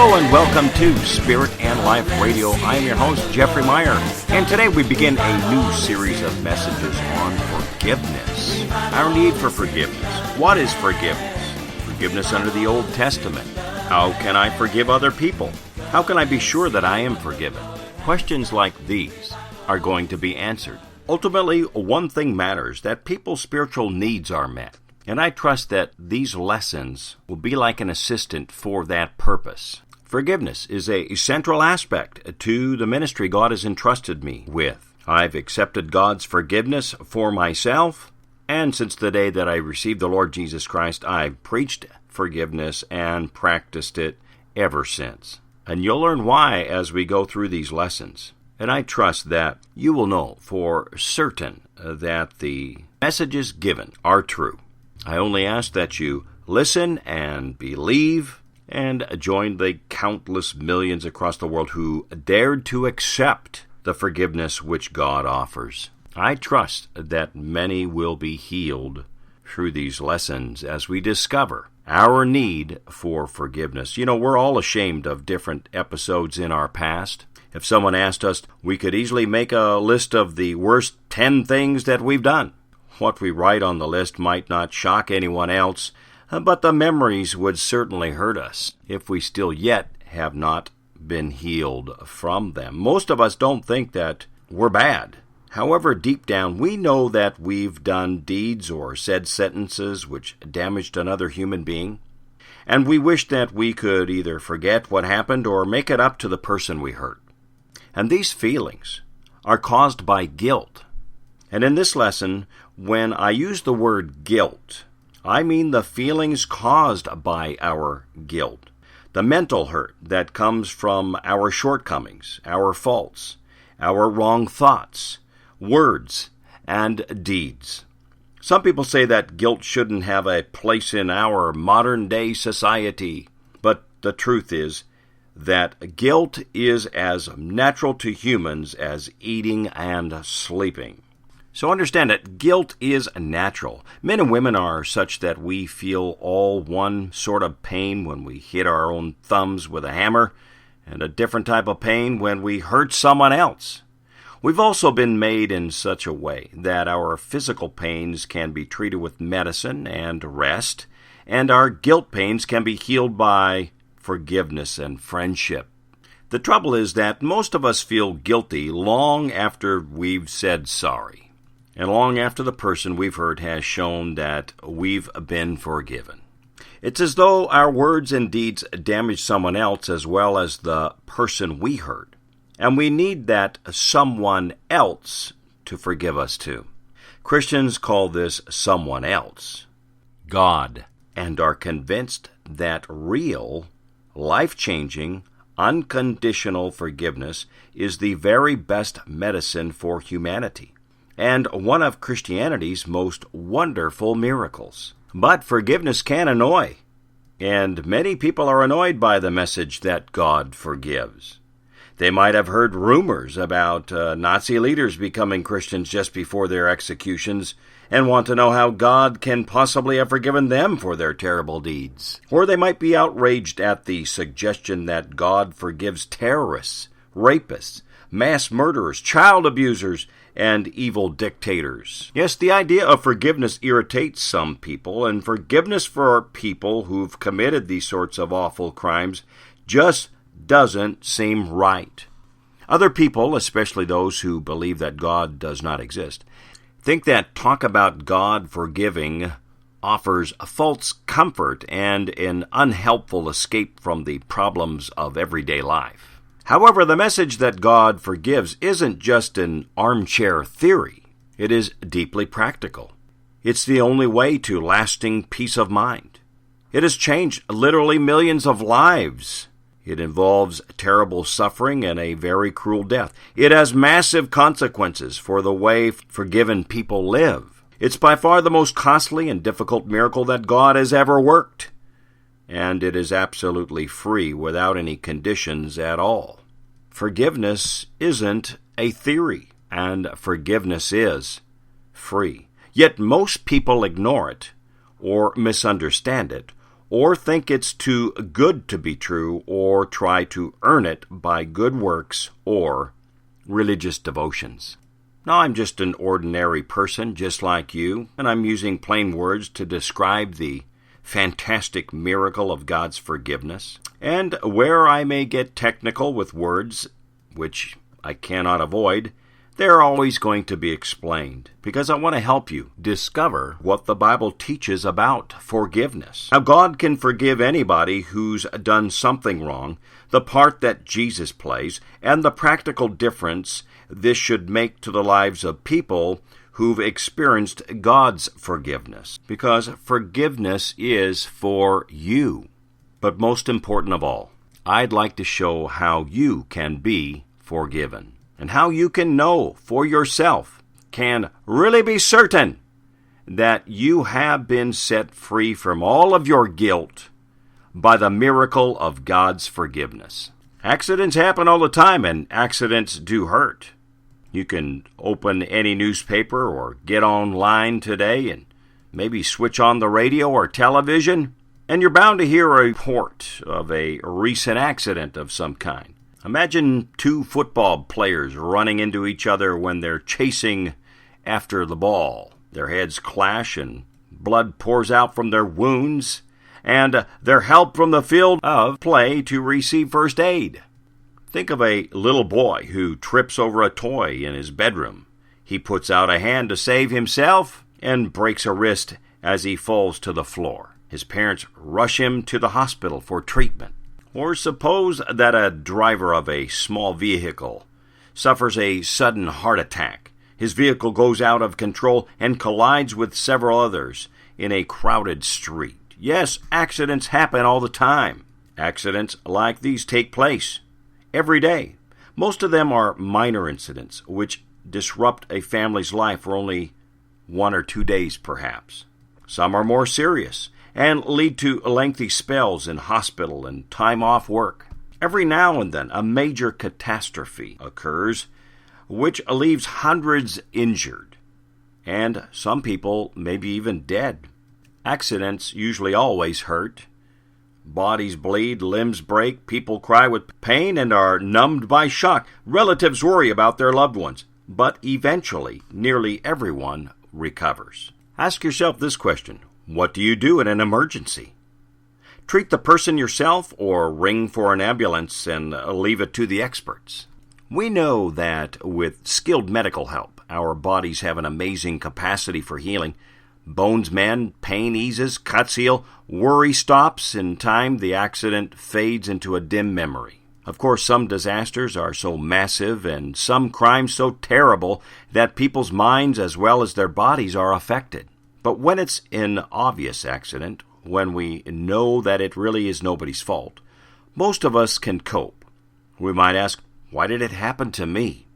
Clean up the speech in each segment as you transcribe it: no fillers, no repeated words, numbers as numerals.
Hello and welcome to Spirit and Life Radio. I am your host, Jeffrey Meyer, and today we begin a new series of messages on forgiveness. Our need for forgiveness. What is forgiveness? Forgiveness under the Old Testament. How can I forgive other people? How can I be sure that I am forgiven? Questions like these are going to be answered. Ultimately, one thing matters, that people's spiritual needs are met. And I trust that these lessons will be like an assistant for that purpose. Forgiveness is a central aspect to the ministry God has entrusted me with. I've accepted God's forgiveness for myself, and since the day that I received the Lord Jesus Christ, I've preached forgiveness and practiced it ever since. And you'll learn why as we go through these lessons. And I trust that you will know for certain that the messages given are true. I only ask that you listen and believe and join the countless millions across the world who dared to accept the forgiveness which God offers. I trust that many will be healed through these lessons as we discover our need for forgiveness. You know, we're all ashamed of different episodes in our past. If someone asked us, we could easily make a list of the worst 10 things that we've done. What we write on the list might not shock anyone else, but the memories would certainly hurt us if we still yet have not been healed from them. Most of us don't think that we're bad. However, deep down, we know that we've done deeds or said sentences which damaged another human being, and we wish that we could either forget what happened or make it up to the person we hurt. And these feelings are caused by guilt. And in this lesson, when I use the word guilt, I mean the feelings caused by our guilt, the mental hurt that comes from our shortcomings, our faults, our wrong thoughts, words, and deeds. Some people say that guilt shouldn't have a place in our modern-day society, but the truth is that guilt is as natural to humans as eating and sleeping. So understand that guilt is natural. Men and women are such that we feel all one sort of pain when we hit our own thumbs with a hammer, and a different type of pain when we hurt someone else. We've also been made in such a way that our physical pains can be treated with medicine and rest, and our guilt pains can be healed by forgiveness and friendship. The trouble is that most of us feel guilty long after we've said sorry, and long after the person we've hurt has shown that we've been forgiven. It's as though our words and deeds damage someone else as well as the person we hurt, and we need that someone else to forgive us too. Christians call this someone else God, and are convinced that real, life-changing, unconditional forgiveness is the very best medicine for humanity, and one of Christianity's most wonderful miracles. But forgiveness can annoy, and many people are annoyed by the message that God forgives. They might have heard rumors about Nazi leaders becoming Christians just before their executions and want to know how God can possibly have forgiven them for their terrible deeds. Or they might be outraged at the suggestion that God forgives terrorists, rapists, mass murderers, child abusers, and evil dictators. Yes, the idea of forgiveness irritates some people, and forgiveness for people who've committed these sorts of awful crimes just doesn't seem right. Other people, especially those who believe that God does not exist, think that talk about God forgiving offers a false comfort and an unhelpful escape from the problems of everyday life. However, the message that God forgives isn't just an armchair theory. It is deeply practical. It's the only way to lasting peace of mind. It has changed literally millions of lives. It involves terrible suffering and a very cruel death. It has massive consequences for the way forgiven people live. It's by far the most costly and difficult miracle that God has ever worked. And it is absolutely free without any conditions at all. Forgiveness isn't a theory, and forgiveness is free. Yet most people ignore it, or misunderstand it, or think it's too good to be true, or try to earn it by good works or religious devotions. Now, I'm just an ordinary person just like you, and I'm using plain words to describe the fantastic miracle of God's forgiveness. And where I may get technical with words, which I cannot avoid, they're always going to be explained, because I want to help you discover what the Bible teaches about forgiveness. Now, God can forgive anybody who's done something wrong, the part that Jesus plays, and the practical difference this should make to the lives of people who've experienced God's forgiveness, because forgiveness is for you. But most important of all, I'd like to show how you can be forgiven, and how you can know for yourself, can really be certain that you have been set free from all of your guilt by the miracle of God's forgiveness. Accidents happen all the time, and accidents do hurt. You can open any newspaper or get online today and maybe switch on the radio or television, and you're bound to hear a report of a recent accident of some kind. Imagine two football players running into each other when they're chasing after the ball. Their heads clash and blood pours out from their wounds, and they're helped from the field of play to receive first aid. Think of a little boy who trips over a toy in his bedroom. He puts out a hand to save himself and breaks a wrist as he falls to the floor. His parents rush him to the hospital for treatment. Or suppose that a driver of a small vehicle suffers a sudden heart attack. His vehicle goes out of control and collides with several others in a crowded street. Yes, accidents happen all the time. Accidents like these take place every day. Most of them are minor incidents which disrupt a family's life for only 1 or 2 days perhaps. Some are more serious and lead to lengthy spells in hospital and time off work. Every now and then, a major catastrophe occurs, which leaves hundreds injured, and some people maybe even dead. Accidents usually always hurt. Bodies bleed, limbs break, people cry with pain and are numbed by shock. Relatives worry about their loved ones, but eventually, nearly everyone recovers. Ask yourself this question: what do you do in an emergency? Treat the person yourself or ring for an ambulance and leave it to the experts? We know that with skilled medical help, our bodies have an amazing capacity for healing. Bones mend, pain eases, cuts heal, worry stops. In time, the accident fades into a dim memory. Of course, some disasters are so massive and some crimes so terrible that people's minds as well as their bodies are affected. But when it's an obvious accident, when we know that it really is nobody's fault, most of us can cope. We might ask, why did it happen to me?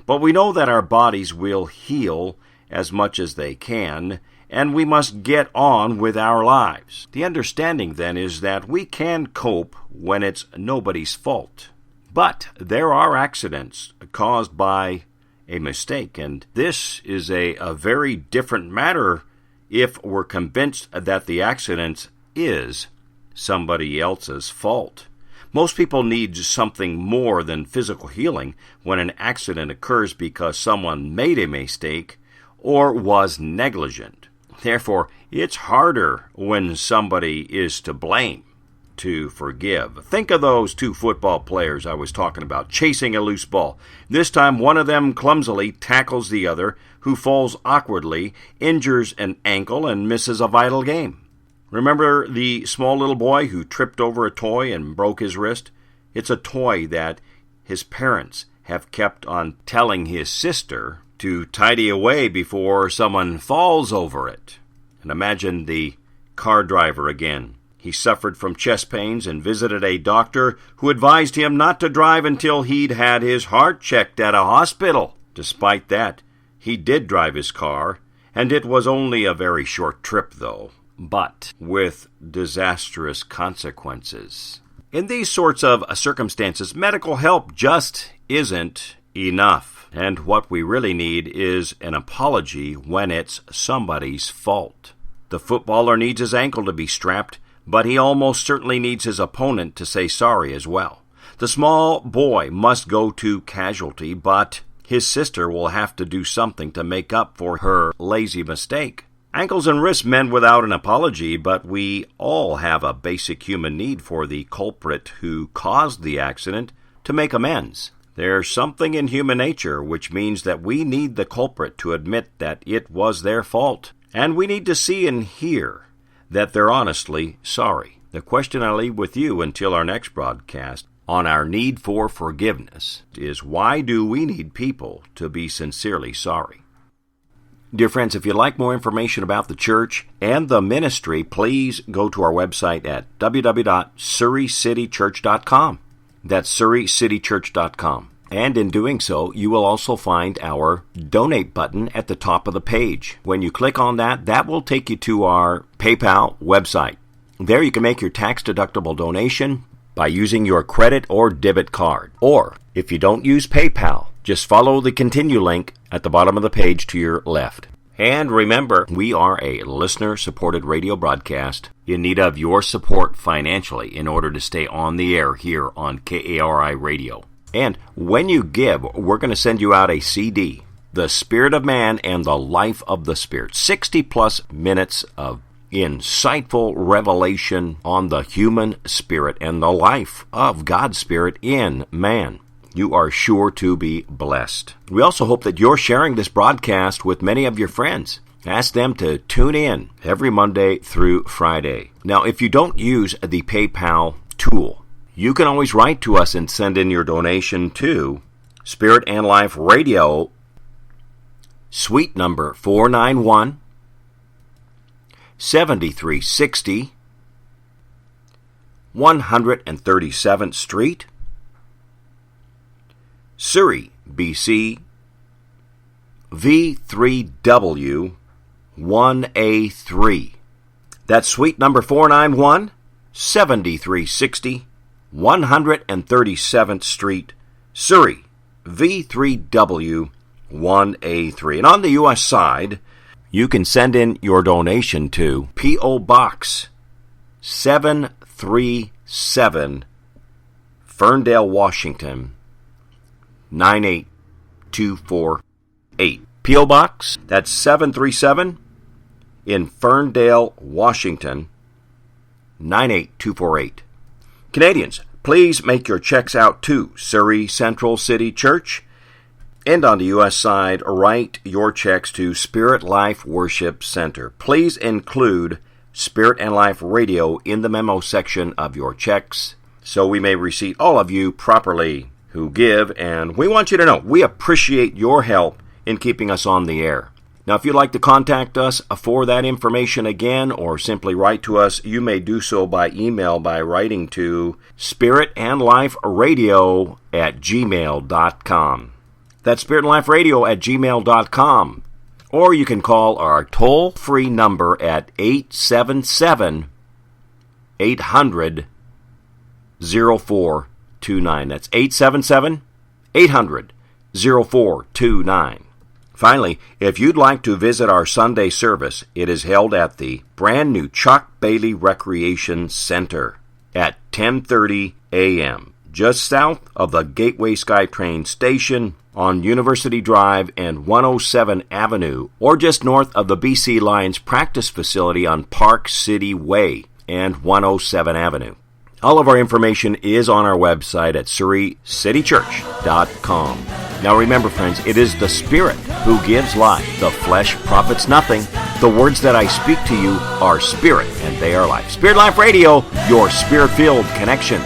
But we know that our bodies will heal as much as they can, and we must get on with our lives. The understanding then is that we can cope when it's nobody's fault. But there are accidents caused by a mistake, and this is a very different matter if we're convinced that the accident is somebody else's fault. Most people need something more than physical healing when an accident occurs because someone made a mistake or was negligent. Therefore, it's harder when somebody is to blame to forgive. Think of those two football players I was talking about, chasing a loose ball. This time, one of them clumsily tackles the other, who falls awkwardly, injures an ankle, and misses a vital game. Remember the small little boy who tripped over a toy and broke his wrist? It's a toy that his parents have kept on telling his sister to tidy away before someone falls over it. And imagine the car driver again. He suffered from chest pains and visited a doctor who advised him not to drive until he'd had his heart checked at a hospital. Despite that, he did drive his car, and it was only a very short trip, though, but with disastrous consequences. In these sorts of circumstances, medical help just isn't enough. And what we really need is an apology when it's somebody's fault. The footballer needs his ankle to be strapped, but he almost certainly needs his opponent to say sorry as well. The small boy must go to casualty, but his sister will have to do something to make up for her lazy mistake. Ankles and wrists mend without an apology, but we all have a basic human need for the culprit who caused the accident to make amends. There's something in human nature which means that we need the culprit to admit that it was their fault, and we need to see and hear that they're honestly sorry. The question I leave with you until our next broadcast on our need for forgiveness is, why do we need people to be sincerely sorry? Dear friends, if you'd like more information about the church and the ministry, please go to our website at www.surreycitychurch.com. That's surreycitychurch.com. And in doing so, you will also find our donate button at the top of the page. When you click on that, that will take you to our PayPal website. There you can make your tax-deductible donation by using your credit or debit card. Or, if you don't use PayPal, just follow the continue link at the bottom of the page to your left. And remember, we are a listener-supported radio broadcast in need of your support financially in order to stay on the air here on KARI Radio. And when you give, we're going to send you out a CD, The Spirit of Man and the Life of the Spirit. 60-plus minutes of insightful revelation on the human spirit and the life of God's Spirit in man. You are sure to be blessed. We also hope that you're sharing this broadcast with many of your friends. Ask them to tune in every Monday through Friday. Now, if you don't use the PayPal tool, you can always write to us and send in your donation to Spirit and Life Radio, suite number 491, 7360, 137th Street, Surrey, BC, V3W 1A3. That's suite number 491, 7360, 137th Street, Surrey, V3W 1A3. And on the U.S. side, you can send in your donation to P.O. Box 737, Ferndale, Washington, 98248. P.O. Box, that's 737 in Ferndale, Washington, 98248. Canadians, please make your checks out to Surrey Central City Church. And on the U.S. side, write your checks to Spirit Life Worship Center. Please include Spirit and Life Radio in the memo section of your checks so we may receive all of you properly who give, and we want you to know we appreciate your help in keeping us on the air. Now, if you'd like to contact us for that information again, or simply write to us, you may do so by email by writing to spiritandliferadio@gmail.com. That's spiritandliferadio@gmail.com. Or you can call our toll-free number at 877-800-0429. That's 877-800-0429. Finally, if you'd like to visit our Sunday service, it is held at the brand new Chuck Bailey Recreation Center at 10:30 a.m., just south of the Gateway SkyTrain station on University Drive and 107 Avenue, or just north of the BC Lions practice facility on Park City Way and 107 Avenue. All of our information is on our website at surreycitychurch.com. Now remember, friends, it is the Spirit who gives life. The flesh profits nothing. The words that I speak to you are spirit, and they are life. Spirit Life Radio, your spirit-filled connection.